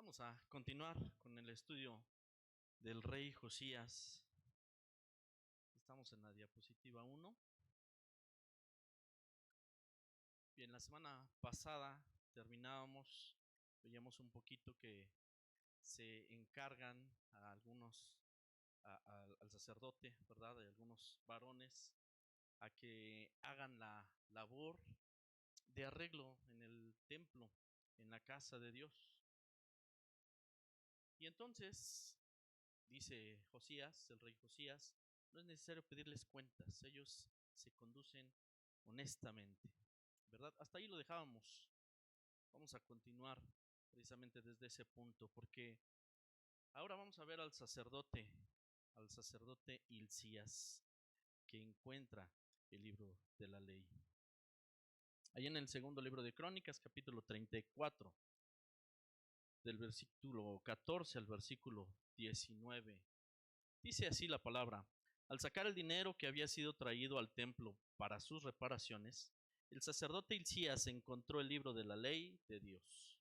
Vamos a continuar con el estudio del rey Josías. Estamos en la diapositiva 1. Bien, la semana pasada veíamos un poquito que se encargan a algunos, al sacerdote, ¿verdad? De algunos varones a que hagan la labor de arreglo en el templo, en la casa de Dios. Y entonces dice Josías, el rey Josías, no es necesario pedirles cuentas, ellos se conducen honestamente, ¿verdad? Hasta ahí lo dejábamos. Vamos a continuar precisamente desde ese punto, porque ahora vamos a ver al sacerdote Hilcías, que encuentra el libro de la ley. Ahí en el segundo libro de Crónicas, capítulo 34, del versículo 14 al versículo 19. Dice así la palabra: al sacar el dinero que había sido traído al templo para sus reparaciones, el sacerdote Hilcías encontró el libro de la ley de Dios.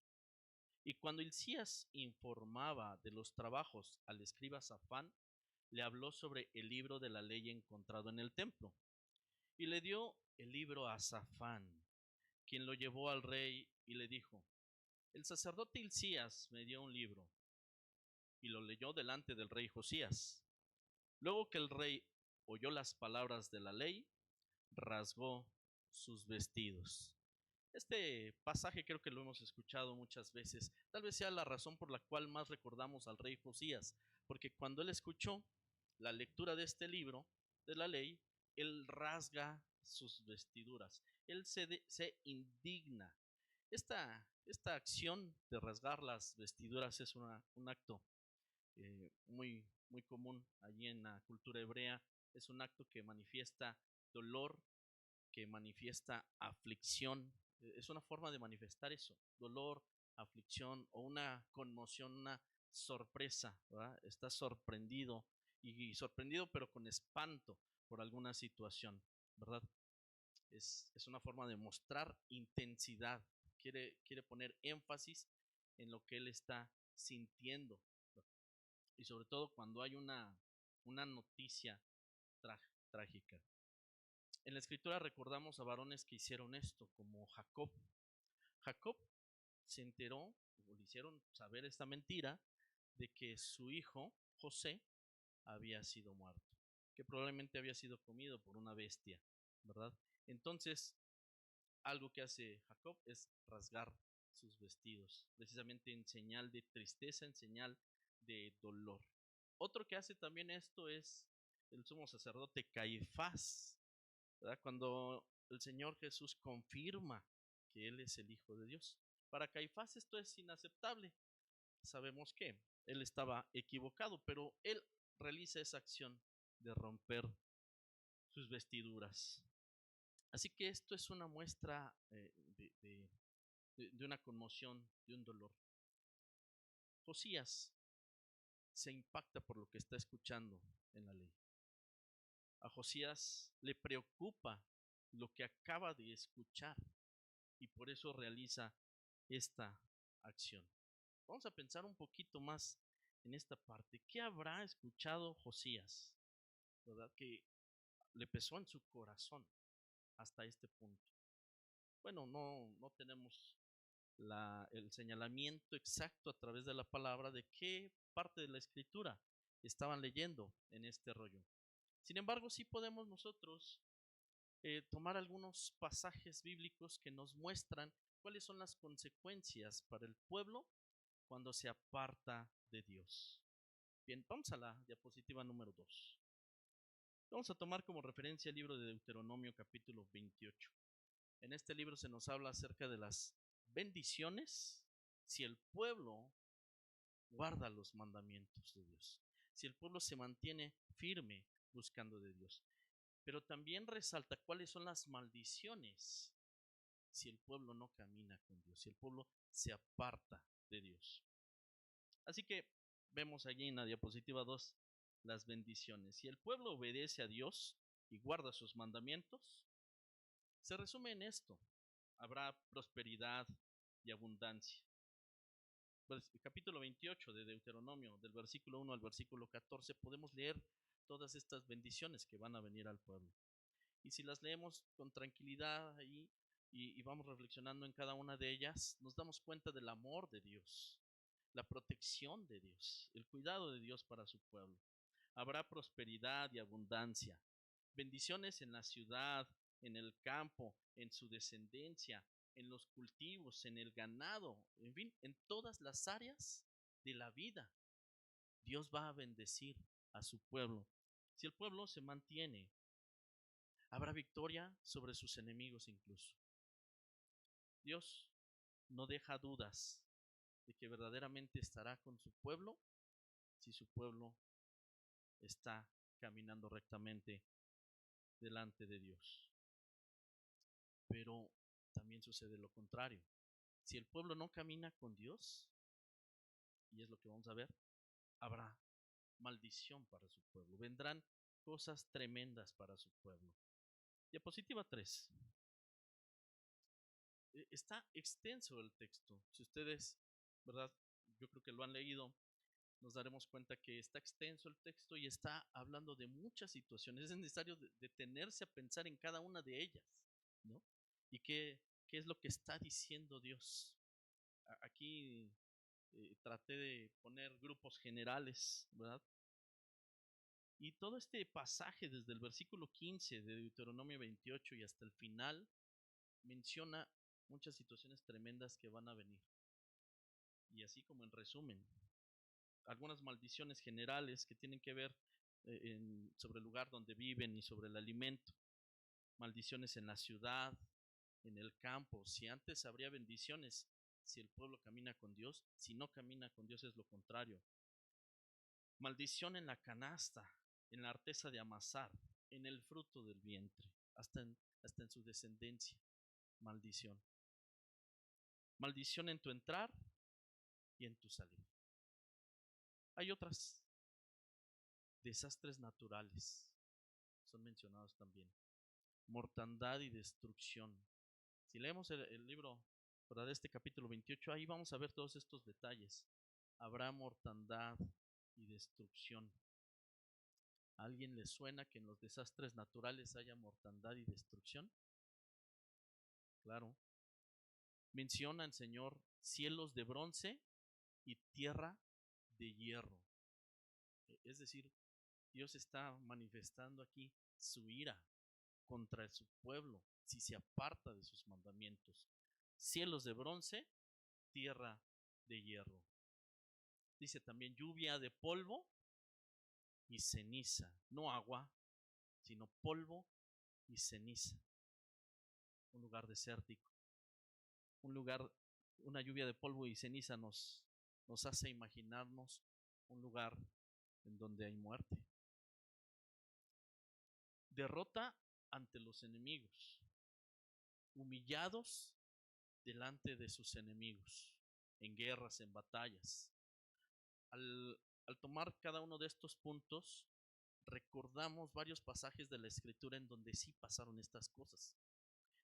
Y cuando Hilcías informaba de los trabajos al escriba Safán, le habló sobre el libro de la ley encontrado en el templo. Y le dio el libro a Safán, quien lo llevó al rey y le dijo: el sacerdote Hilcías me dio un libro. Y lo leyó delante del rey Josías. Luego que el rey oyó las palabras de la ley, rasgó sus vestidos. Este pasaje creo que lo hemos escuchado muchas veces. Tal vez sea la razón por la cual más recordamos al rey Josías, porque cuando él escuchó la lectura de este libro de la ley, él rasga sus vestiduras, él se indigna. Esta acción de rasgar las vestiduras es un acto muy común allí en la cultura hebrea. Es un acto que manifiesta dolor, que manifiesta aflicción. Es una forma de manifestar eso: dolor, aflicción o una conmoción, una sorpresa, ¿verdad? Está sorprendido, y sorprendido pero con espanto por alguna situación, ¿verdad? Es una forma de mostrar intensidad. Quiere poner énfasis en lo que él está sintiendo, y sobre todo cuando hay una noticia trágica. En la escritura recordamos a varones que hicieron esto, como Jacob. Jacob se enteró, o le hicieron saber esta mentira, de que su hijo José había sido muerto, que probablemente había sido comido por una bestia, ¿verdad? Entonces, algo que hace Jacob es rasgar sus vestidos, precisamente en señal de tristeza, en señal de dolor. Otro que hace también esto es el sumo sacerdote Caifás, ¿verdad? Cuando el Señor Jesús confirma que Él es el Hijo de Dios. Para Caifás esto es inaceptable. Sabemos que él estaba equivocado, pero él realiza esa acción de romper sus vestiduras. Así que esto es una muestra de una conmoción, de un dolor. Josías se impacta por lo que está escuchando en la ley. A Josías le preocupa lo que acaba de escuchar y por eso realiza esta acción. Vamos a pensar un poquito más en esta parte. ¿Qué habrá escuchado Josías, verdad, que le pesó en su corazón hasta este punto? Bueno, no tenemos el señalamiento exacto a través de la palabra de qué parte de la escritura estaban leyendo en este rollo. Sin embargo, sí podemos nosotros tomar algunos pasajes bíblicos que nos muestran cuáles son las consecuencias para el pueblo cuando se aparta de Dios. Bien, vamos a la diapositiva número 2. Vamos a tomar como referencia el libro de Deuteronomio capítulo 28. En este libro se nos habla acerca de las bendiciones si el pueblo guarda los mandamientos de Dios, si el pueblo se mantiene firme buscando de Dios. Pero también resalta cuáles son las maldiciones si el pueblo no camina con Dios, si el pueblo se aparta de Dios. Así que vemos allí en la diapositiva 2 las bendiciones. Si el pueblo obedece a Dios y guarda sus mandamientos, se resume en esto: habrá prosperidad y abundancia. capítulo 28 de Deuteronomio, del versículo 1 al versículo 14, podemos leer todas estas bendiciones que van a venir al pueblo. Y si las leemos con tranquilidad ahí y vamos reflexionando en cada una de ellas, nos damos cuenta del amor de Dios, la protección de Dios, el cuidado de Dios para su pueblo. Habrá prosperidad y abundancia, bendiciones en la ciudad, en el campo, en su descendencia, en los cultivos, en el ganado, en fin, en todas las áreas de la vida. Dios va a bendecir a su pueblo. Si el pueblo se mantiene, habrá victoria sobre sus enemigos incluso. Dios no deja dudas de que verdaderamente estará con su pueblo si su pueblo está caminando rectamente delante de Dios. Pero también sucede lo contrario. Si el pueblo no camina con Dios, y es lo que vamos a ver, habrá maldición para su pueblo. Vendrán cosas tremendas para su pueblo. Diapositiva 3. Está extenso el texto. Si ustedes, ¿verdad? Yo creo que lo han leído, nos daremos cuenta que está extenso el texto y está hablando de muchas situaciones. Es necesario detenerse a pensar en cada una de ellas, ¿no? Y qué es lo que está diciendo Dios. Aquí traté de poner grupos generales, ¿verdad? Y todo este pasaje desde el versículo 15 de Deuteronomio 28 y hasta el final menciona muchas situaciones tremendas que van a venir. Y así como en resumen, algunas maldiciones generales que tienen que ver sobre el lugar donde viven y sobre el alimento. Maldiciones en la ciudad, en el campo. Si antes habría bendiciones, si el pueblo camina con Dios, si no camina con Dios es lo contrario. Maldición en la canasta, en la arteza de amasar, en el fruto del vientre, hasta en su descendencia. Maldición. Maldición en tu entrar y en tu salir. Hay otras. Desastres naturales son mencionados también. Mortandad y destrucción. Si leemos el libro, ¿verdad?, de este capítulo 28, ahí vamos a ver todos estos detalles. Habrá mortandad y destrucción. ¿A alguien le suena que en los desastres naturales haya mortandad y destrucción? Claro. Menciona el Señor cielos de bronce y tierra de hierro. Es decir, Dios está manifestando aquí su ira contra su pueblo si se aparta de sus mandamientos. Cielos de bronce, tierra de hierro. Dice también lluvia de polvo y ceniza, no agua, sino polvo y ceniza. Un lugar desértico. Una lluvia de polvo y ceniza nos hace imaginarnos un lugar en donde hay muerte. Derrota ante los enemigos, humillados delante de sus enemigos, en guerras, en batallas. Al tomar cada uno de estos puntos, recordamos varios pasajes de la Escritura en donde sí pasaron estas cosas.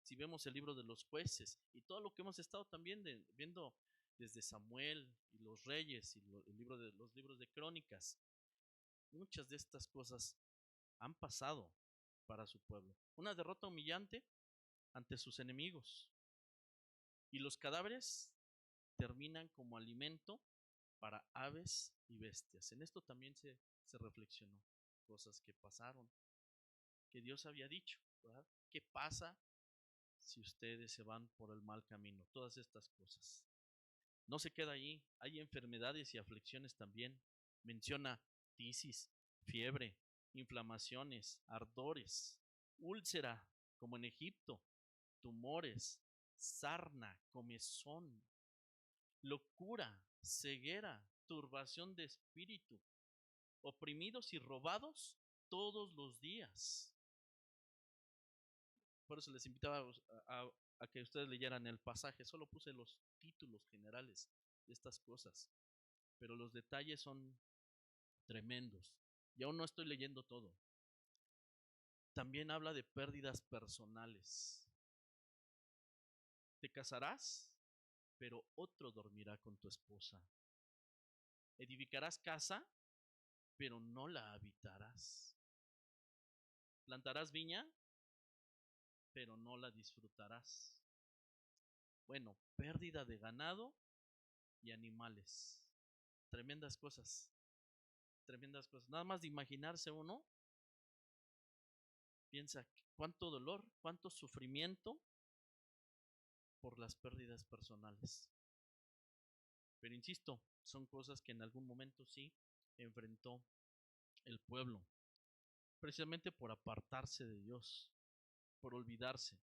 Si vemos el libro de los jueces y todo lo que hemos estado también viendo desde Samuel y los reyes y los libros de crónicas, muchas de estas cosas han pasado para su pueblo. Una derrota humillante ante sus enemigos. Y los cadáveres terminan como alimento para aves y bestias. En esto también se reflexionó. Cosas que pasaron, que Dios había dicho, ¿verdad? ¿Qué pasa si ustedes se van por el mal camino? Todas estas cosas. No se queda ahí, hay enfermedades y aflicciones también. Menciona tisis, fiebre, inflamaciones, ardores, úlcera, como en Egipto, tumores, sarna, comezón, locura, ceguera, turbación de espíritu, oprimidos y robados todos los días. Por eso les invitaba a que ustedes leyeran el pasaje. Solo puse los títulos generales de estas cosas, pero los detalles son tremendos. Y aún no estoy leyendo todo. También habla de pérdidas personales. ¿Te casarás pero otro dormirá con tu esposa. Edificarás casa, pero no la habitarás. Plantarás viña, pero no la disfrutarás. Bueno, pérdida de ganado y animales. Tremendas cosas, tremendas cosas. Nada más de imaginarse uno, piensa cuánto dolor, cuánto sufrimiento por las pérdidas personales. Pero insisto, son cosas que en algún momento sí enfrentó el pueblo, precisamente por apartarse de Dios, por olvidarse.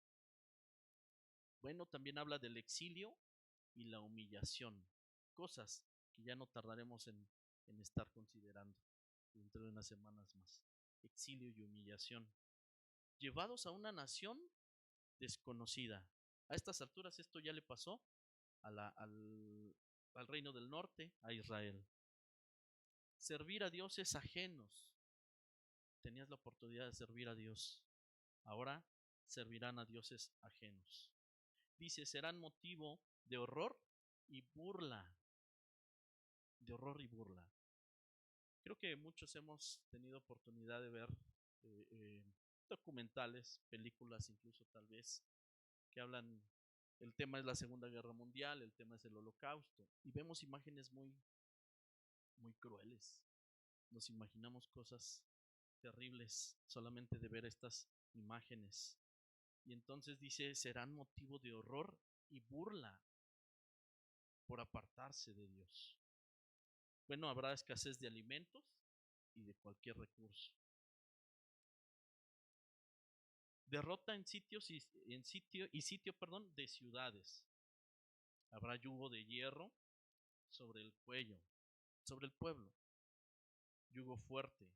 Bueno, también habla del exilio y la humillación, cosas que ya no tardaremos en estar considerando dentro de unas semanas más. Exilio y humillación. Llevados a una nación desconocida. A estas alturas esto ya le pasó al reino del norte, a Israel. Servir a dioses ajenos. Tenías la oportunidad de servir a Dios. Ahora servirán a dioses ajenos. Dice, serán motivo de horror y burla. De horror y burla. Creo que muchos hemos tenido oportunidad de ver documentales, películas incluso tal vez, que hablan, el tema es la Segunda Guerra Mundial, el tema es el Holocausto, y vemos imágenes muy crueles. Nos imaginamos cosas terribles solamente de ver estas imágenes. Y entonces dice, serán motivo de horror y burla por apartarse de Dios. Bueno, habrá escasez de alimentos y de cualquier recurso. Derrota en sitios sitio de ciudades. Habrá yugo de hierro sobre el cuello, sobre el pueblo. Yugo fuerte.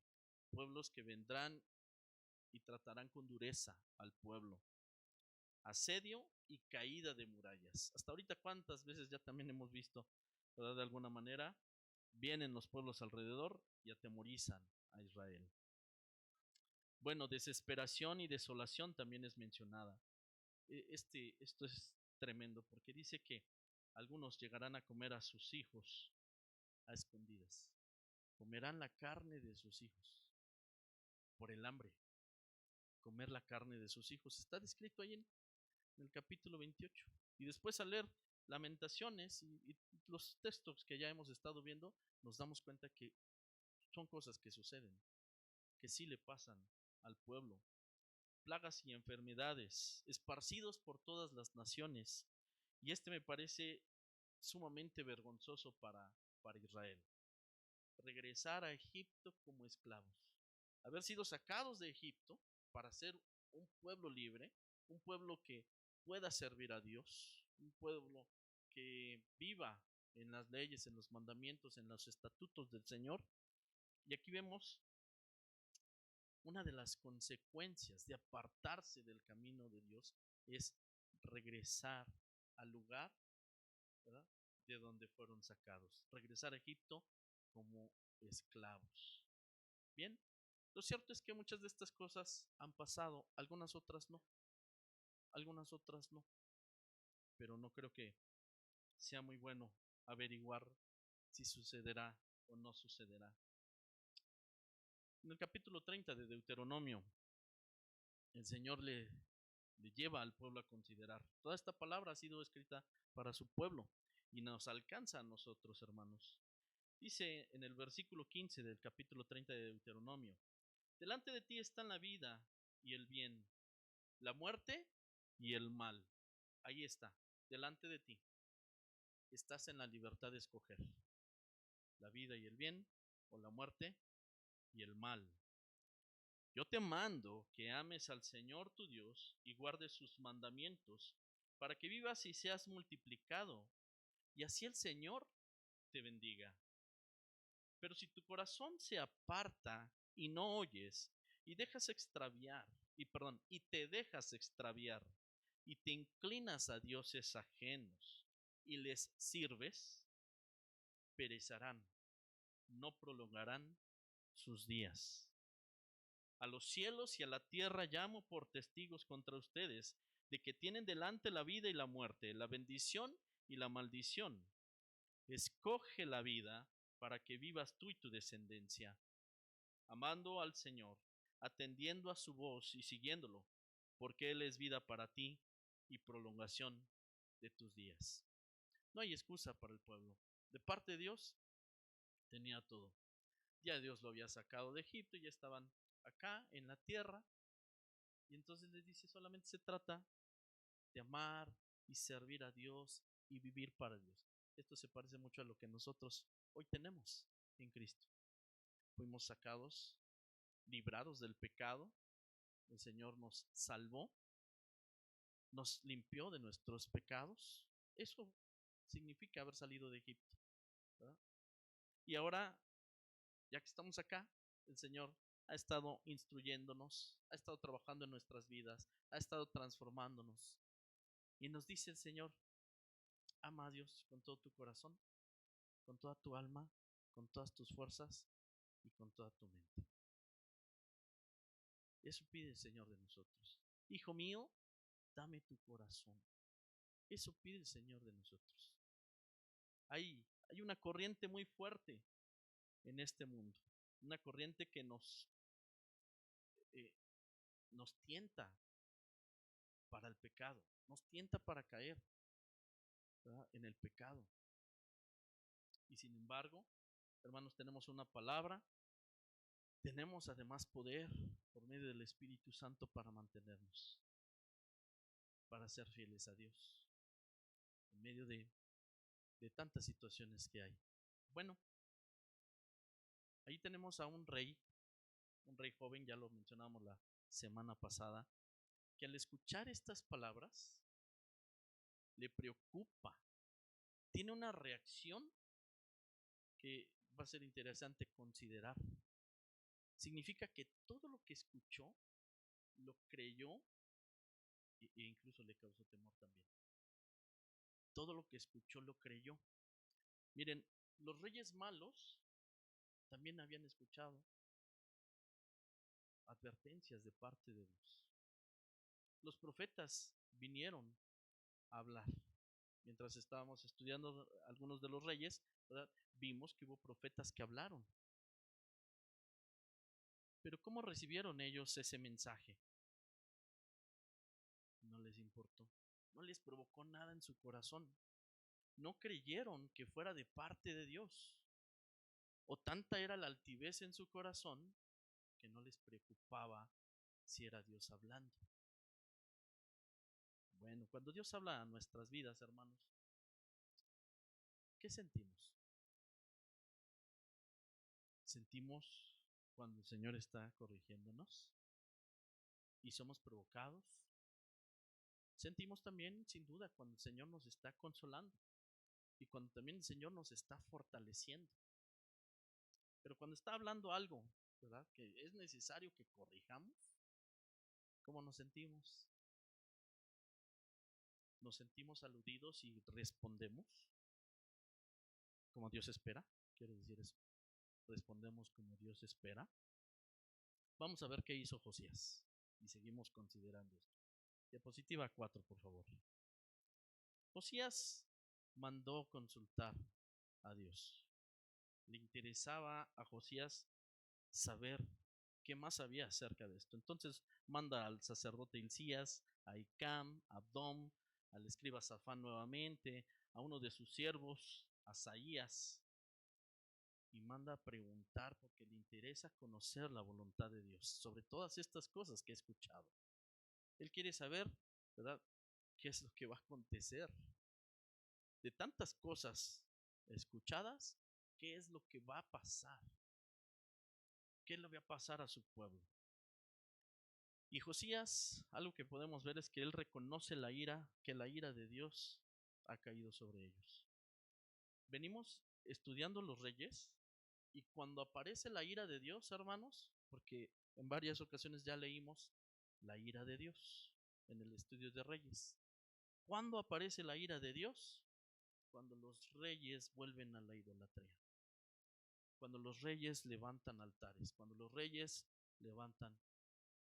Pueblos que vendrán y tratarán con dureza al pueblo. Asedio y caída de murallas. Hasta ahorita cuántas veces ya también hemos visto, ¿verdad? De alguna manera vienen los pueblos alrededor y atemorizan a Israel. Bueno, desesperación y desolación también es mencionada. Esto es tremendo porque dice que algunos llegarán a comer a sus hijos a escondidas. Comerán la carne de sus hijos por el hambre. Comer la carne de sus hijos. Está descrito ahí en el capítulo 28. Y después al leer Lamentaciones y los textos que ya hemos estado viendo, nos damos cuenta que son cosas que suceden, que sí le pasan al pueblo. Plagas y enfermedades, esparcidos por todas las naciones. Y me parece sumamente vergonzoso para Israel. Regresar a Egipto como esclavos. Haber sido sacados de Egipto para ser un pueblo libre, un pueblo que pueda servir a Dios, un pueblo que viva en las leyes, en los mandamientos, en los estatutos del Señor. Y aquí vemos una de las consecuencias de apartarse del camino de Dios es regresar al lugar, ¿verdad?, de donde fueron sacados, regresar a Egipto como esclavos. Bien, lo cierto es que muchas de estas cosas han pasado, algunas otras no, pero no creo que sea muy bueno averiguar si sucederá o no sucederá. En el capítulo 30 de Deuteronomio, el Señor le lleva al pueblo a considerar. Toda esta palabra ha sido escrita para su pueblo y nos alcanza a nosotros, hermanos. Dice en el versículo 15 del capítulo 30 de Deuteronomio, delante de ti están la vida y el bien, la muerte y el mal. Ahí está, delante de ti. Estás en la libertad de escoger la vida y el bien o la muerte y el mal. Yo te mando que ames al Señor tu Dios y guardes sus mandamientos para que vivas y seas multiplicado, y así el Señor te bendiga. Pero si tu corazón se aparta y no oyes y te dejas extraviar y te inclinas a dioses ajenos y les sirves, perecerán, no prolongarán sus días. A los cielos y a la tierra llamo por testigos contra ustedes de que tienen delante la vida y la muerte, la bendición y la maldición. Escoge la vida para que vivas tú y tu descendencia, amando al Señor, atendiendo a su voz y siguiéndolo, porque Él es vida para ti y prolongación de tus días. No hay excusa para el pueblo. De parte de Dios tenía todo. Ya Dios lo había sacado de Egipto y ya estaban acá en la tierra. Y entonces les dice, solamente se trata de amar y servir a Dios y vivir para Dios. Esto se parece mucho a lo que nosotros hoy tenemos en Cristo. Fuimos sacados, librados del pecado. El Señor nos salvó, nos limpió de nuestros pecados. Eso significa haber salido de Egipto, ¿verdad? Y ahora, ya que estamos acá, el Señor ha estado instruyéndonos, ha estado trabajando en nuestras vidas, ha estado transformándonos. Y nos dice el Señor, ama a Dios con todo tu corazón, con toda tu alma, con todas tus fuerzas y con toda tu mente. Eso pide el Señor de nosotros. Hijo mío, dame tu corazón. Eso pide el Señor de nosotros. Hay una corriente muy fuerte en este mundo, una corriente que eh, nos tienta para el pecado, nos tienta para caer, ¿verdad?, en el pecado. Y sin embargo, hermanos, tenemos una palabra, tenemos además poder por medio del Espíritu Santo para mantenernos, para ser fieles a Dios, en medio de tantas situaciones que hay. Bueno, ahí tenemos a un rey joven, ya lo mencionamos la semana pasada, que al escuchar estas palabras le preocupa, tiene una reacción que va a ser interesante considerar. Significa que todo lo que escuchó lo creyó e incluso le causó temor también. Todo lo que escuchó lo creyó. Miren, los reyes malos también habían escuchado advertencias de parte de Dios. Los profetas vinieron a hablar. Mientras estábamos estudiando algunos de los reyes, ¿verdad?, vimos que hubo profetas que hablaron. Pero ¿cómo recibieron ellos ese mensaje? No les importó, no les provocó nada en su corazón. No creyeron que fuera de parte de Dios. O tanta era la altivez en su corazón que no les preocupaba si era Dios hablando. Bueno, cuando Dios habla a nuestras vidas, hermanos, ¿qué sentimos? ¿Sentimos cuando el Señor está corrigiéndonos y somos provocados? Sentimos también, sin duda, cuando el Señor nos está consolando y cuando también el Señor nos está fortaleciendo. Pero cuando está hablando algo, ¿verdad?, que es necesario que corrijamos, ¿cómo nos sentimos? ¿Nos sentimos aludidos y respondemos como Dios espera? Quiero decir eso. ¿Respondemos como Dios espera? Vamos a ver qué hizo Josías y seguimos considerando esto. Diapositiva 4, por favor. Josías mandó consultar a Dios. Le interesaba a Josías saber qué más había acerca de esto. Entonces manda al sacerdote Hilcías, a Hicam, a Abdón, al escriba Safán nuevamente, a uno de sus siervos, a Asaías, y manda a preguntar porque le interesa conocer la voluntad de Dios sobre todas estas cosas que he escuchado. Él quiere saber, ¿verdad?, qué es lo que va a acontecer. De tantas cosas escuchadas, ¿qué es lo que va a pasar? ¿Qué le va a pasar a su pueblo? Y Josías, algo que podemos ver es que él reconoce que la ira de Dios ha caído sobre ellos. Venimos estudiando los reyes y cuando aparece la ira de Dios, hermanos, porque en varias ocasiones ya leímos la ira de Dios en el estudio de reyes. ¿Cuándo aparece la ira de Dios? Cuando los reyes vuelven a la idolatría, cuando los reyes levantan altares, cuando los reyes levantan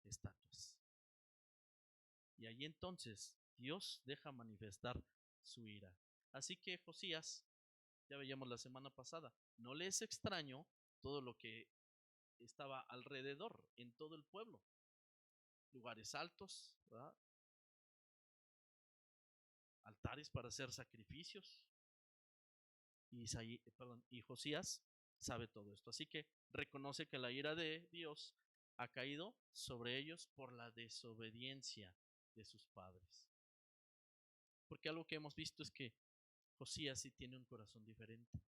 estatuas. Y ahí entonces Dios deja manifestar su ira. Así que Josías, ya veíamos la semana pasada, no le es extraño todo lo que estaba alrededor en todo el pueblo. Lugares altos, ¿verdad? Altares para hacer sacrificios. Y Josías sabe todo esto. Así que reconoce que la ira de Dios ha caído sobre ellos por la desobediencia de sus padres. Porque algo que hemos visto es que Josías sí tiene un corazón diferente.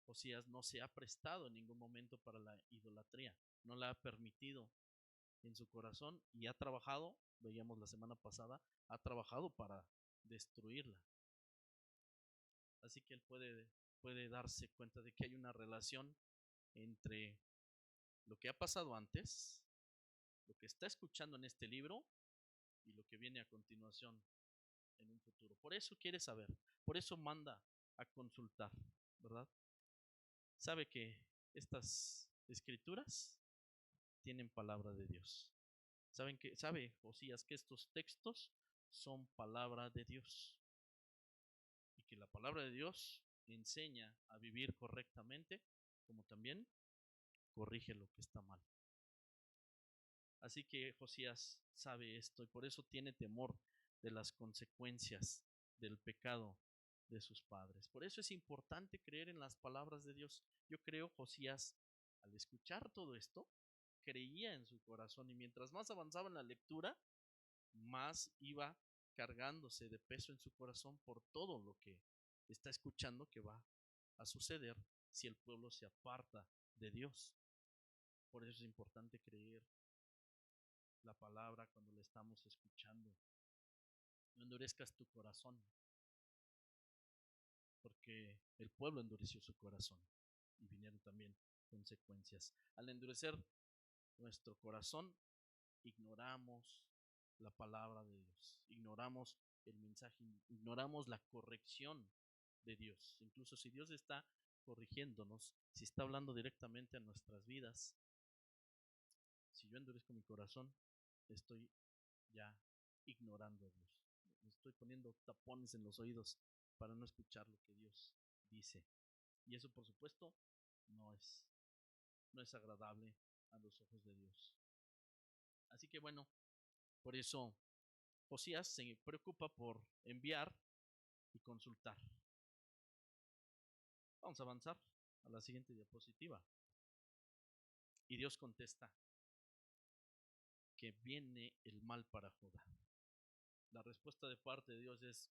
Josías no se ha prestado en ningún momento para la idolatría, no la ha permitido en su corazón y ha trabajado, veíamos la semana pasada, ha trabajado para destruirla. Así que él puede darse cuenta de que hay una relación entre lo que ha pasado antes, lo que está escuchando en este libro y lo que viene a continuación en un futuro. Por eso quiere saber, por eso manda a consultar, ¿verdad? Sabe que estas escrituras tienen palabra de Dios. Sabe Josías que estos textos son palabra de Dios y que la palabra de Dios enseña a vivir correctamente, como también corrige lo que está mal. Así que Josías sabe esto y por eso tiene temor de las consecuencias del pecado de sus padres. Por eso es importante creer en las palabras de Dios. Yo creo Josías, al escuchar todo esto, creía en su corazón y mientras más avanzaba en la lectura, más iba cargándose de peso en su corazón por todo lo que está escuchando que va a suceder si el pueblo se aparta de Dios. Por eso es importante creer la palabra cuando la estamos escuchando. No endurezcas tu corazón, porque el pueblo endureció su corazón y vinieron también consecuencias. Al endurecer nuestro corazón, ignoramos la palabra de Dios, ignoramos el mensaje, ignoramos la corrección de Dios. Incluso si Dios está corrigiéndonos, si está hablando directamente a nuestras vidas, si yo endurezco mi corazón, estoy ya ignorando a Dios. Me estoy poniendo tapones en los oídos para no escuchar lo que Dios dice. Y eso, por supuesto, no es agradable a los ojos de Dios. Así que bueno, por eso Josías se preocupa por enviar y consultar. Vamos a avanzar a la siguiente diapositiva. Y Dios contesta que viene el mal para Judá. La respuesta de parte de Dios es: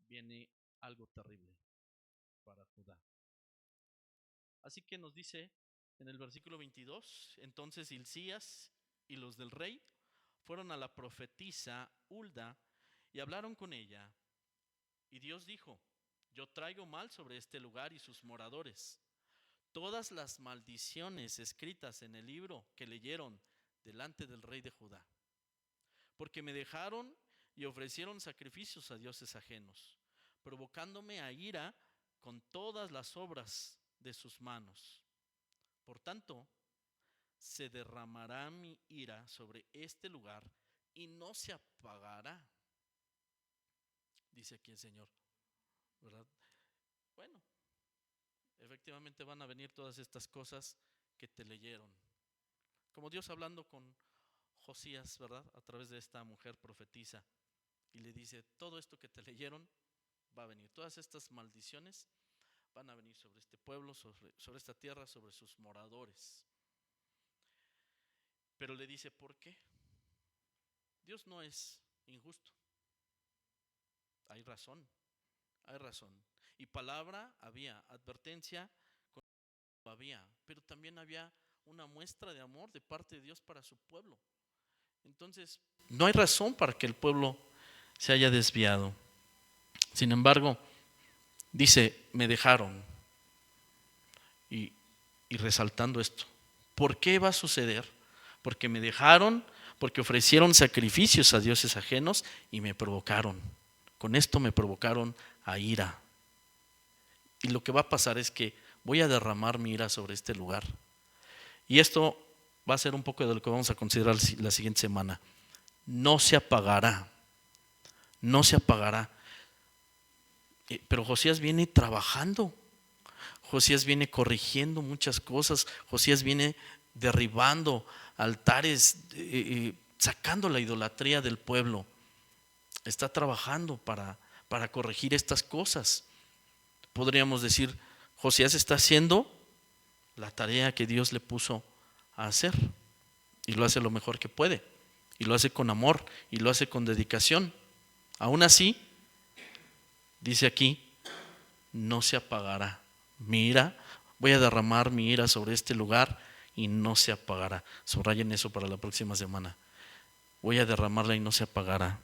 viene algo terrible para Judá. Así que nos dice en el versículo 22, entonces Hilcías y los del rey fueron a la profetisa Hulda y hablaron con ella. Y Dios dijo: yo traigo mal sobre este lugar y sus moradores. Todas las maldiciones escritas en el libro que leyeron delante del rey de Judá, porque me dejaron y ofrecieron sacrificios a dioses ajenos, provocándome a ira con todas las obras de sus manos. Por tanto, se derramará mi ira sobre este lugar y no se apagará, dice aquí el Señor, ¿verdad? Bueno, efectivamente van a venir todas estas cosas que te leyeron. Como Dios hablando con Josías, ¿verdad? A través de esta mujer profetisa. Y le dice: todo esto que te leyeron va a venir. Todas estas maldiciones van a venir sobre este pueblo, sobre esta tierra, sobre sus moradores. Pero le dice: ¿por qué? Dios no es injusto. Hay razón, hay razón. Y palabra había, advertencia había, pero también había una muestra de amor de parte de Dios para su pueblo. Entonces, no hay razón para que el pueblo se haya desviado. Sin embargo, dice: me dejaron. Y resaltando esto, ¿por qué va a suceder? Porque me dejaron, porque ofrecieron sacrificios a dioses ajenos y me provocaron. Con esto me provocaron a ira. Y lo que va a pasar es que voy a derramar mi ira sobre este lugar. Y esto va a ser un poco de lo que vamos a considerar la siguiente semana. No se apagará. No se apagará. Pero Josías viene trabajando. Josías viene corrigiendo muchas cosas. Josías viene derribando altares, sacando la idolatría del pueblo. Está trabajando para corregir estas cosas. Podríamos decir, Josías está haciendo la tarea que Dios le puso a hacer. Y lo hace lo mejor que puede. Y lo hace con amor. Y lo hace con dedicación. Aún así, dice aquí, no se apagará. Mi ira, voy a derramar mi ira sobre este lugar y no se apagará. Subrayen eso para la próxima semana. Voy a derramarla y no se apagará.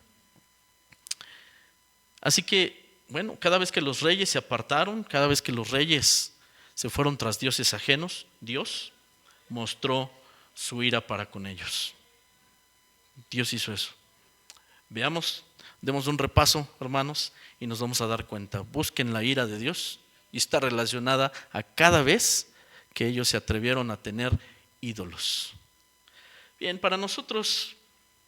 Así que, bueno, cada vez que los reyes se apartaron, cada vez que los reyes se fueron tras dioses ajenos, Dios mostró su ira para con ellos. Dios hizo eso. Veamos, demos un repaso, hermanos, y nos vamos a dar cuenta. Busquen la ira de Dios y está relacionada a cada vez que ellos se atrevieron a tener ídolos. Bien, para nosotros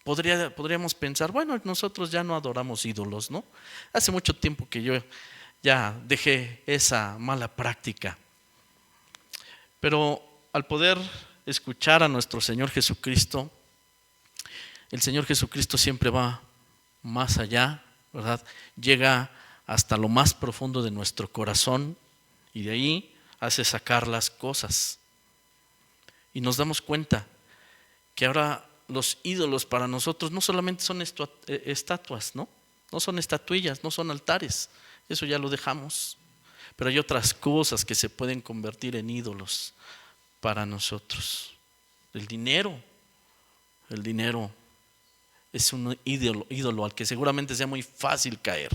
podríamos pensar, bueno, nosotros ya no adoramos ídolos, ¿no? Hace mucho tiempo que yo ya dejé esa mala práctica. Pero al poder escuchar a nuestro Señor Jesucristo, el Señor Jesucristo siempre va más allá, ¿verdad? Llega hasta lo más profundo de nuestro corazón y de ahí hace sacar las cosas. Y nos damos cuenta que ahora los ídolos para nosotros no solamente son estatuas, ¿no? No son estatuillas, no son altares, eso ya lo dejamos. Pero hay otras cosas que se pueden convertir en ídolos para nosotros. El dinero es un ídolo al que seguramente sea muy fácil caer.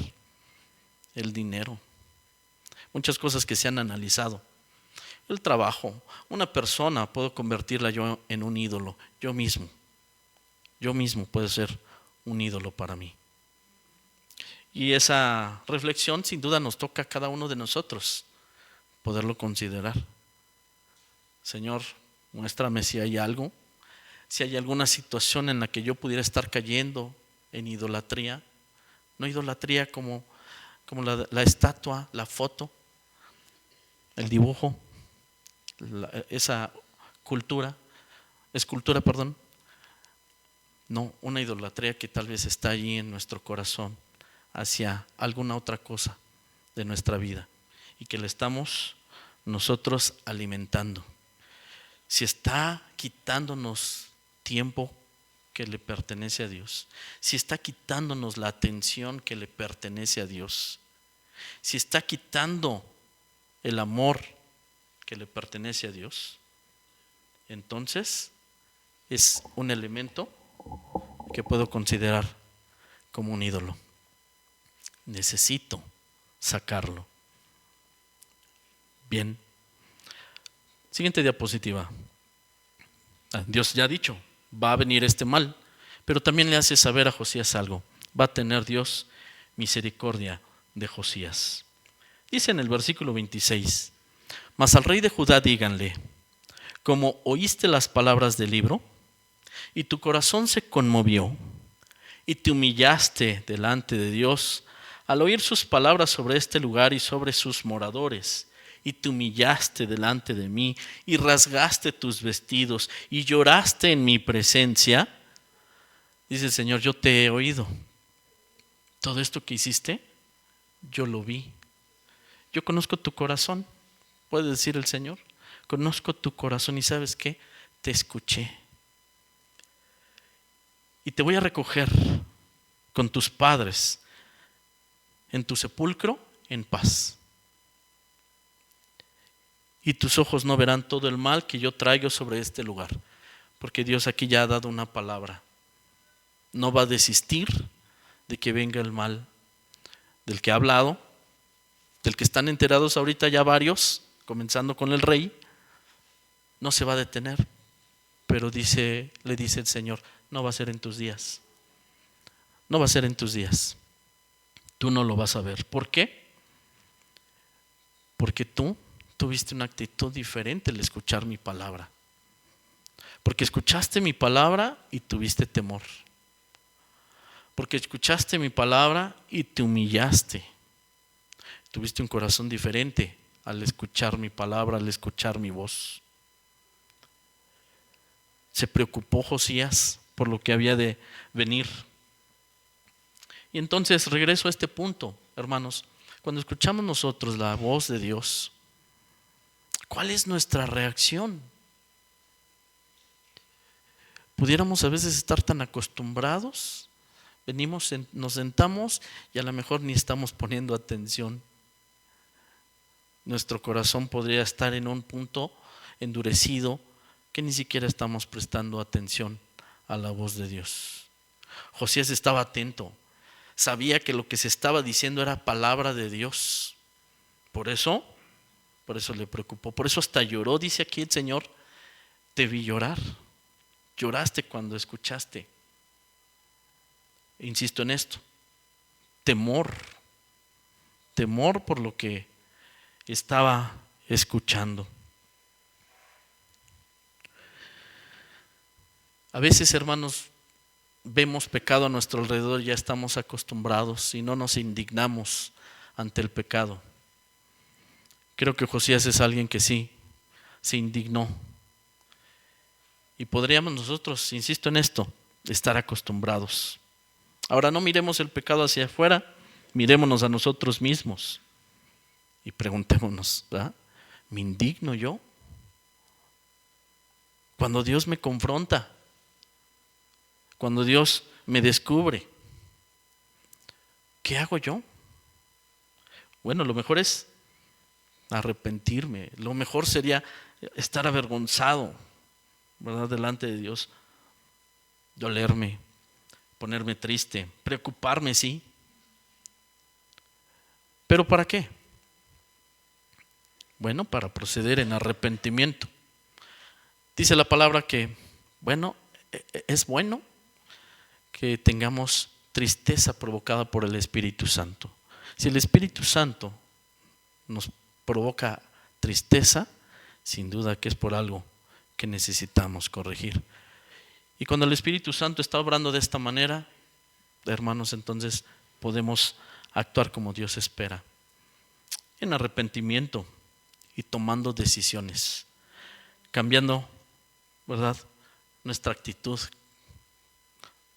El dinero. Muchas cosas que se han analizado. El trabajo. Una persona puedo convertirla yo en un ídolo. Yo mismo puedo ser un ídolo para mí. Y esa reflexión sin duda nos toca a cada uno de nosotros poderlo considerar. Señor, muéstrame si hay algo, si hay alguna situación en la que yo pudiera estar cayendo en idolatría. No idolatría como la estatua, la foto, el dibujo, esa escultura, perdón. No, una idolatría que tal vez está allí en nuestro corazón hacia alguna otra cosa de nuestra vida y que le estamos nosotros alimentando. Si está quitándonos tiempo que le pertenece a Dios, si está quitándonos la atención que le pertenece a Dios, si está quitando el amor que le pertenece a Dios, entonces es un elemento que puedo considerar como un ídolo. Necesito sacarlo. Bien. Siguiente diapositiva. Dios ya ha dicho, va a venir este mal, pero también le hace saber a Josías algo. Va a tener Dios misericordia de Josías. Dice en el versículo 26, mas al rey de Judá díganle, como oíste las palabras del libro, y tu corazón se conmovió, y te humillaste delante de Dios al oír sus palabras sobre este lugar y sobre sus moradores, y te humillaste delante de mí, y rasgaste tus vestidos, y lloraste en mi presencia, dice el Señor, yo te he oído. Todo esto que hiciste, yo lo vi. Yo conozco tu corazón, puede decir el Señor. Conozco tu corazón y ¿sabes qué? Te escuché. Y te voy a recoger con tus padres en tu sepulcro en paz. Y tus ojos no verán todo el mal que yo traigo sobre este lugar. Porque Dios aquí ya ha dado una palabra. No va a desistir de que venga el mal del que ha hablado, del que están enterados ahorita ya varios, comenzando con el rey. No se va a detener, pero le dice el Señor, no va a ser en tus días. No va a ser en tus días. Tú no lo vas a ver. ¿Por qué? Porque tú tuviste una actitud diferente al escuchar mi palabra. Porque escuchaste mi palabra y tuviste temor. Porque escuchaste mi palabra y te humillaste. tuviste un corazón diferente al escuchar mi palabra, al escuchar mi voz. Se preocupó Josías por lo que había de venir. Y entonces regreso a este punto, hermanos. Cuando escuchamos nosotros la voz de Dios, ¿cuál es nuestra reacción? Pudiéramos a veces estar tan acostumbrados, nos sentamos y a lo mejor ni estamos poniendo atención. Nuestro corazón podría estar en un punto endurecido que ni siquiera estamos prestando atención a la voz de Dios. Josías estaba atento, sabía que lo que se estaba diciendo era palabra de Dios. Por eso le preocupó, por eso hasta lloró. Dice aquí el Señor, te vi llorar, lloraste cuando escuchaste. Insisto en esto, temor por lo que estaba escuchando. A veces, hermanos, vemos pecado a nuestro alrededor, ya estamos acostumbrados y no nos indignamos ante el pecado. Creo que Josías es alguien que sí, se indignó. Y podríamos nosotros, insisto en esto, estar acostumbrados. Ahora no miremos el pecado hacia afuera, mirémonos a nosotros mismos y preguntémonos, ¿verdad? ¿Me indigno yo? Cuando Dios me confronta, cuando Dios me descubre, ¿qué hago yo? Bueno, lo mejor es arrepentirme, lo mejor sería estar avergonzado, ¿verdad? Delante de Dios, dolerme, ponerme triste, preocuparme, sí. ¿Pero para qué? Bueno, para proceder en arrepentimiento. Dice la palabra que, bueno, es bueno que tengamos tristeza provocada por el Espíritu Santo. Si el Espíritu Santo nos provoca tristeza, sin duda que es por algo que necesitamos corregir. Y cuando el Espíritu Santo está obrando de esta manera, hermanos, entonces podemos actuar como Dios espera, en arrepentimiento y tomando decisiones, cambiando, ¿verdad?, nuestra actitud,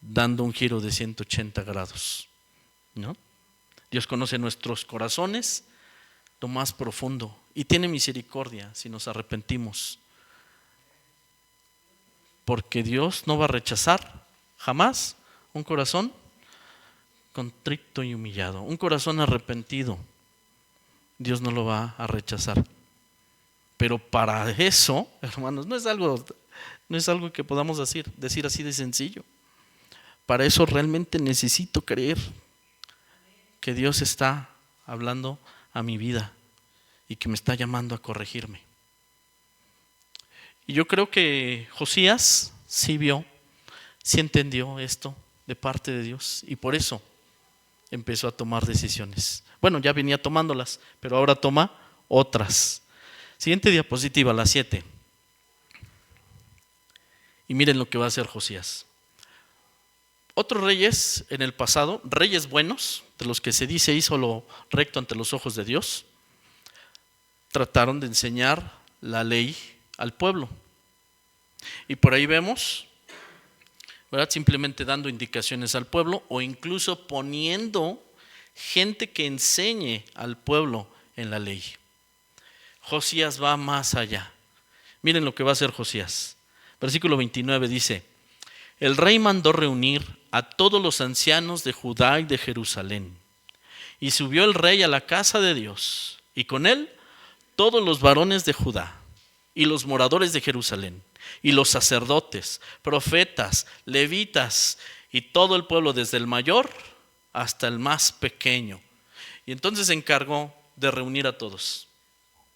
dando un giro de 180 grados, ¿no? Dios conoce nuestros corazones, lo más profundo, y tiene misericordia si nos arrepentimos, porque Dios no va a rechazar jamás un corazón contrito y humillado, un corazón arrepentido. Dios no lo va a rechazar. Pero para eso, hermanos, no es algo que podamos decir así de sencillo. Para eso realmente necesito creer que Dios está hablando a mi vida y que me está llamando a corregirme. Y yo creo que Josías sí vio, sí entendió esto de parte de Dios y por eso empezó a tomar decisiones. Bueno, ya venía tomándolas, pero ahora toma otras. Siguiente diapositiva, la 7. Y miren lo que va a hacer Josías. Otros reyes en el pasado, reyes buenos, de los que se dice hizo lo recto ante los ojos de Dios, trataron de enseñar la ley al pueblo. Y por ahí vemos, ¿verdad?, simplemente dando indicaciones al pueblo o incluso poniendo gente que enseñe al pueblo en la ley. Josías va más allá. Miren lo que va a hacer Josías. Versículo 29 dice: el rey mandó reunir a todos los ancianos de Judá y de Jerusalén. Y subió el rey a la casa de Dios, y con él todos los varones de Judá, y los moradores de Jerusalén, y los sacerdotes, profetas, levitas, y todo el pueblo, desde el mayor hasta el más pequeño. Y entonces se encargó de reunir a todos,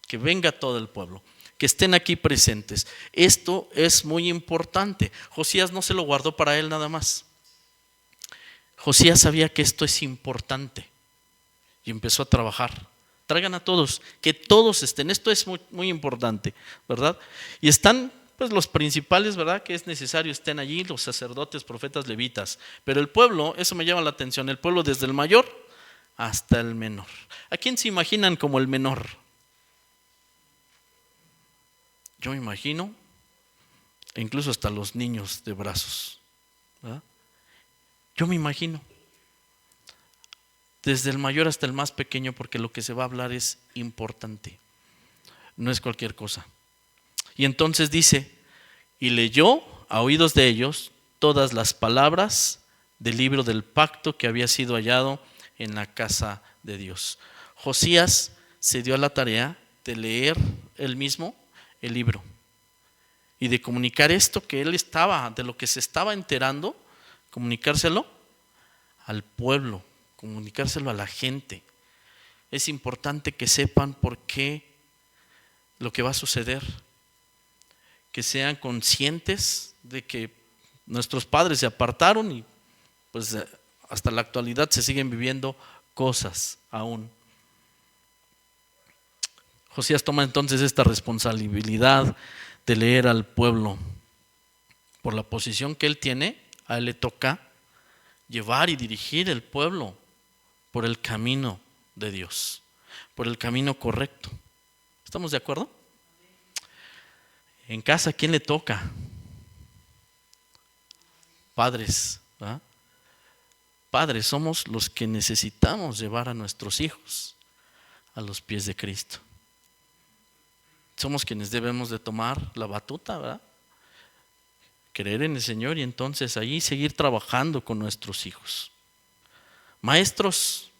que venga todo el pueblo, que estén aquí presentes. Esto es muy importante. Josías no se lo guardó para él nada más. Josías sabía que esto es importante y empezó a trabajar. Traigan a todos, que todos estén. Esto es muy, muy importante, ¿verdad? Y están pues los principales, ¿verdad?, que es necesario estén allí, los sacerdotes, profetas, levitas. Pero el pueblo, eso me llama la atención, el pueblo desde el mayor hasta el menor. ¿A quién se imaginan como el menor? Yo me imagino, incluso hasta los niños de brazos, ¿verdad? Yo me imagino, desde el mayor hasta el más pequeño, porque lo que se va a hablar es importante, no es cualquier cosa. Y entonces dice, y leyó a oídos de ellos todas las palabras del libro del pacto que había sido hallado en la casa de Dios. Josías se dio a la tarea de leer él mismo el libro y de comunicar esto que él estaba, de lo que se estaba enterando, comunicárselo al pueblo, comunicárselo a la gente. Es importante que sepan por qué lo que va a suceder, que sean conscientes de que nuestros padres se apartaron y pues hasta la actualidad se siguen viviendo cosas aún. Josías toma entonces esta responsabilidad de leer al pueblo. Por la posición que él tiene, a él le toca llevar y dirigir el pueblo por el camino de Dios, por el camino correcto. ¿Estamos de acuerdo? En casa, ¿a quién le toca? Padres, ¿verdad? Padres somos los que necesitamos llevar a nuestros hijos a los pies de Cristo. Somos quienes debemos de tomar la batuta, ¿verdad? Creer en el Señor y entonces ahí seguir trabajando con nuestros hijos. Maestros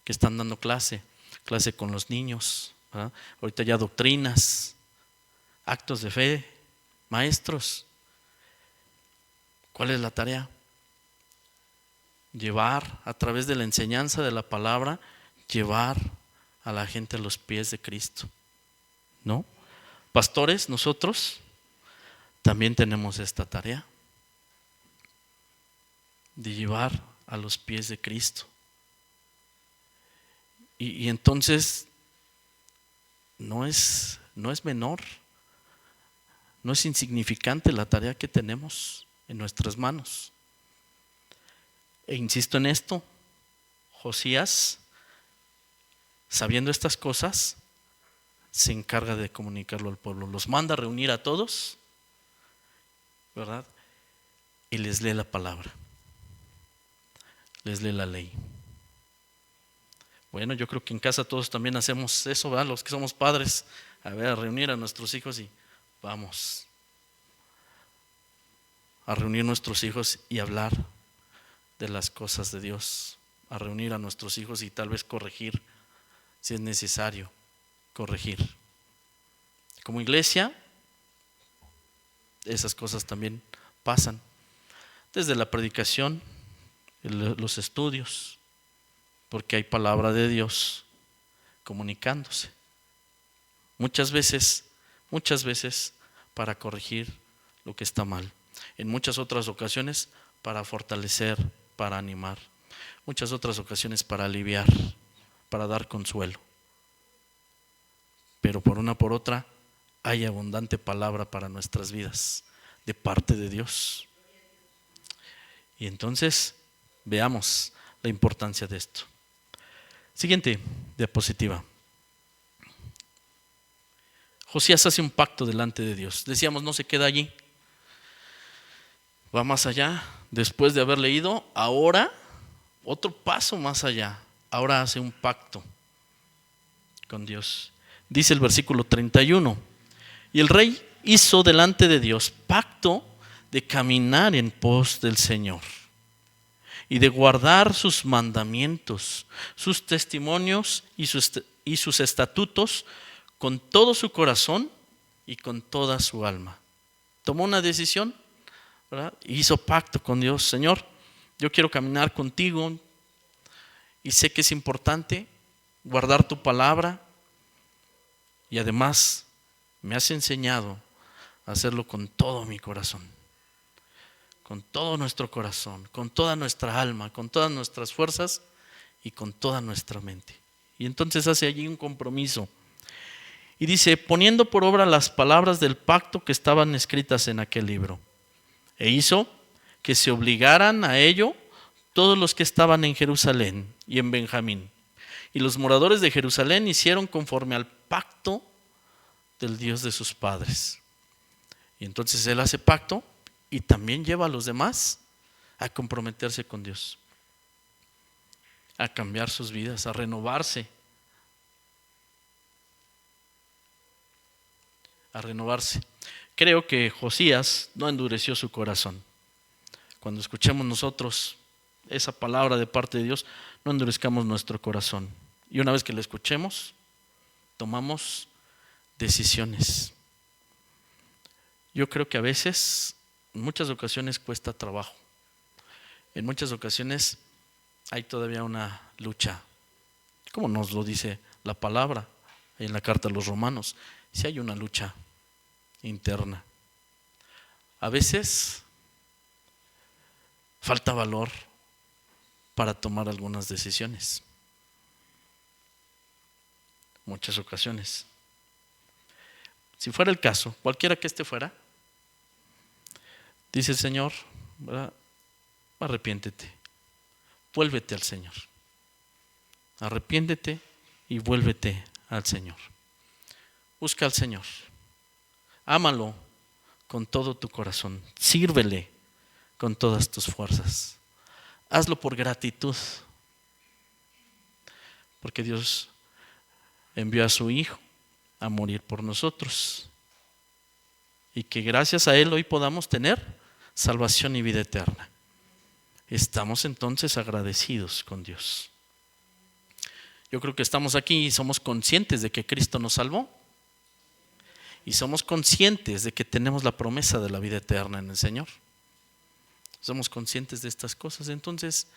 que están dando clase con los niños, ¿verdad? Ahorita ya doctrinas, actos de fe, maestros. ¿Cuál es la tarea? Llevar a través de la enseñanza de la palabra, llevar a la gente a los pies de Cristo, ¿no? Pastores, nosotros también tenemos esta tarea de llevar a los pies de Cristo. Y entonces no es menor, no es insignificante la tarea que tenemos en nuestras manos. E insisto en esto, Josías, sabiendo estas cosas, se encarga de comunicarlo al pueblo. Los manda a reunir a todos, ¿verdad? Y les lee la palabra, les lee la ley. Bueno, yo creo que en casa todos también hacemos eso, ¿verdad? Los que somos padres, a ver, a reunir a nuestros hijos y vamos a reunir a nuestros hijos y hablar de las cosas de Dios, a reunir a nuestros hijos y tal vez corregir, si es necesario, corregir. Como iglesia, esas cosas también pasan, desde la predicación, los estudios, porque hay palabra de Dios comunicándose. Muchas veces para corregir lo que está mal. En muchas otras ocasiones para fortalecer, para animar. Muchas otras ocasiones para aliviar, para dar consuelo. Pero por una por otra hay abundante palabra para nuestras vidas de parte de Dios. Y entonces veamos la importancia de esto. Siguiente diapositiva. Josías hace un pacto delante de Dios. Decíamos, no se queda allí, va más allá. Después de haber leído, ahora otro paso más allá. Ahora hace un pacto con Dios. Dice el versículo 31: y el rey hizo delante de Dios pacto de caminar en pos del Señor y de guardar sus mandamientos, sus testimonios y sus estatutos con todo su corazón y con toda su alma. Tomó una decisión, ¿verdad? Hizo pacto con Dios. Señor, yo quiero caminar contigo y sé que es importante guardar tu palabra y además me has enseñado a hacerlo con todo mi corazón, con todo nuestro corazón, con toda nuestra alma, con todas nuestras fuerzas y con toda nuestra mente. Y entonces hace allí un compromiso y dice: poniendo por obra las palabras del pacto que estaban escritas en aquel libro. E hizo que se obligaran a ello todos los que estaban en Jerusalén y en Benjamín. Y los moradores de Jerusalén hicieron conforme al pacto del Dios de sus padres. Y entonces él hace pacto y también lleva a los demás a comprometerse con Dios, a cambiar sus vidas, a renovarse. Creo que Josías no endureció su corazón. Cuando escuchemos nosotros esa palabra de parte de Dios, no endurezcamos nuestro corazón. Y una vez que la escuchemos, tomamos decisiones. Yo creo que a veces, en muchas ocasiones cuesta trabajo. En muchas ocasiones hay todavía una lucha, como nos lo dice la palabra en la carta a los Romanos. Si hay una lucha interna. A veces falta valor para tomar algunas decisiones. Muchas ocasiones. Si fuera el caso, cualquiera que este fuera, dice el Señor, ¿verdad? Arrepiéntete, vuélvete al Señor. Arrepiéntete y vuélvete al Señor. Busca al Señor. Ámalo con todo tu corazón. Sírvele con todas tus fuerzas. Hazlo por gratitud. Porque Dios envió a su Hijo a morir por nosotros. Y que gracias a Él hoy podamos tener salvación y vida eterna. Estamos entonces agradecidos con Dios. Yo creo que estamos aquí y somos conscientes de que Cristo nos salvó. Y somos conscientes de que tenemos la promesa de la vida eterna en el Señor. Somos conscientes de estas cosas. Entonces,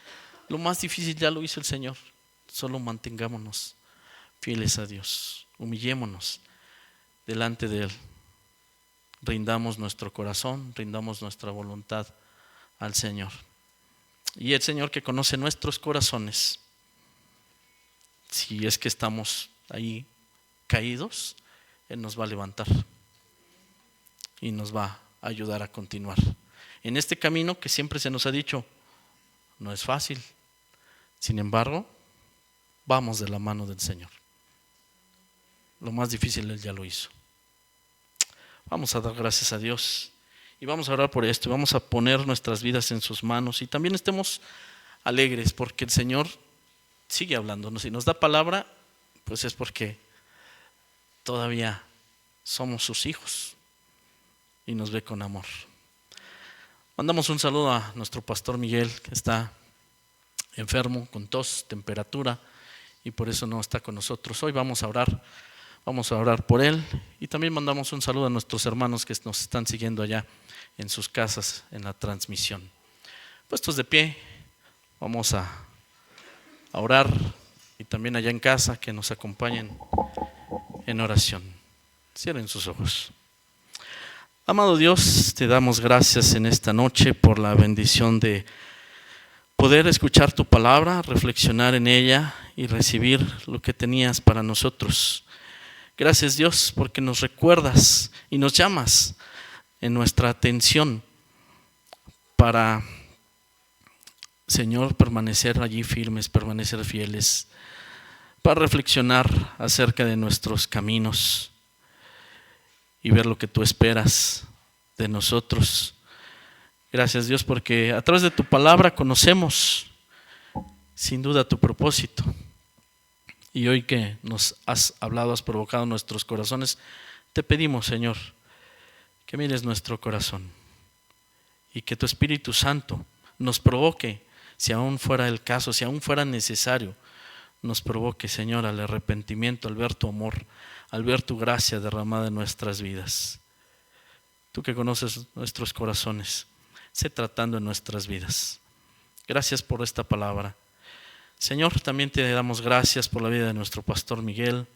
lo más difícil ya lo hizo el Señor. Solo mantengámonos fieles a Dios. Humillémonos delante de Él. Rindamos nuestro corazón, rindamos nuestra voluntad al Señor. Y el Señor, que conoce nuestros corazones, si es que estamos ahí caídos, Él nos va a levantar y nos va a ayudar a continuar en este camino que siempre se nos ha dicho no es fácil. Sin embargo, vamos de la mano del Señor. Lo más difícil Él ya lo hizo. Vamos a dar gracias a Dios y vamos a orar por esto. Vamos a poner nuestras vidas en sus manos y también estemos alegres porque el Señor sigue hablándonos y nos da palabra, pues es porque todavía somos sus hijos y nos ve con amor. Mandamos un saludo a nuestro pastor Miguel, que está enfermo con tos, temperatura, y por eso no está con nosotros. Hoy vamos a orar por él, y también mandamos un saludo a nuestros hermanos que nos están siguiendo allá en sus casas en la transmisión. Puestos de pie, vamos a orar, y también allá en casa que nos acompañen en oración. Cierren sus ojos. Amado Dios, te damos gracias en esta noche por la bendición de poder escuchar tu palabra, reflexionar en ella y recibir lo que tenías para nosotros. Gracias Dios porque nos recuerdas y nos llamas en nuestra atención para, Señor, permanecer allí firmes, permanecer fieles, para reflexionar acerca de nuestros caminos y ver lo que tú esperas de nosotros. Gracias Dios porque a través de tu palabra conocemos sin duda tu propósito. Y hoy que nos has hablado, has provocado nuestros corazones, te pedimos, Señor, que mires nuestro corazón y que tu Espíritu Santo nos provoque, si aún fuera el caso, si aún fuera necesario, nos provoque, Señor, al arrepentimiento, al ver tu amor, al ver tu gracia derramada en nuestras vidas. Tú que conoces nuestros corazones, sé tratando en nuestras vidas. Gracias por esta palabra. Señor, también te damos gracias por la vida de nuestro pastor Miguel.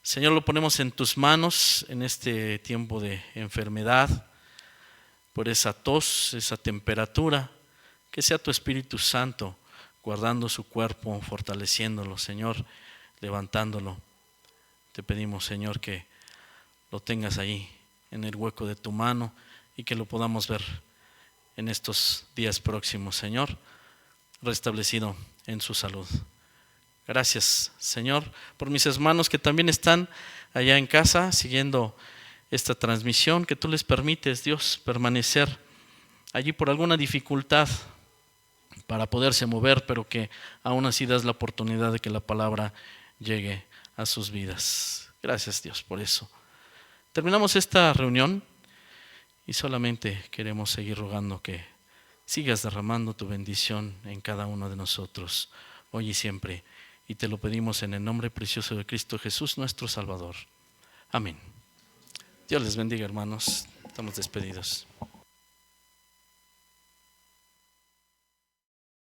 Señor, lo ponemos en tus manos en este tiempo de enfermedad, por esa tos, esa temperatura, que sea tu Espíritu Santo guardando su cuerpo, fortaleciéndolo, Señor, levantándolo. Te pedimos, Señor, que lo tengas ahí en el hueco de tu mano y que lo podamos ver en estos días próximos, Señor, restablecido en su salud. Gracias, Señor, por mis hermanos que también están allá en casa siguiendo esta transmisión, que tú les permites, Dios, permanecer allí por alguna dificultad para poderse mover, pero que aún así das la oportunidad de que la palabra llegue a sus vidas. Gracias, Dios, por eso. Terminamos esta reunión y solamente queremos seguir rogando que sigas derramando tu bendición en cada uno de nosotros, hoy y siempre. Y te lo pedimos en el nombre precioso de Cristo Jesús, nuestro Salvador. Amén. Dios les bendiga, hermanos. Estamos despedidos.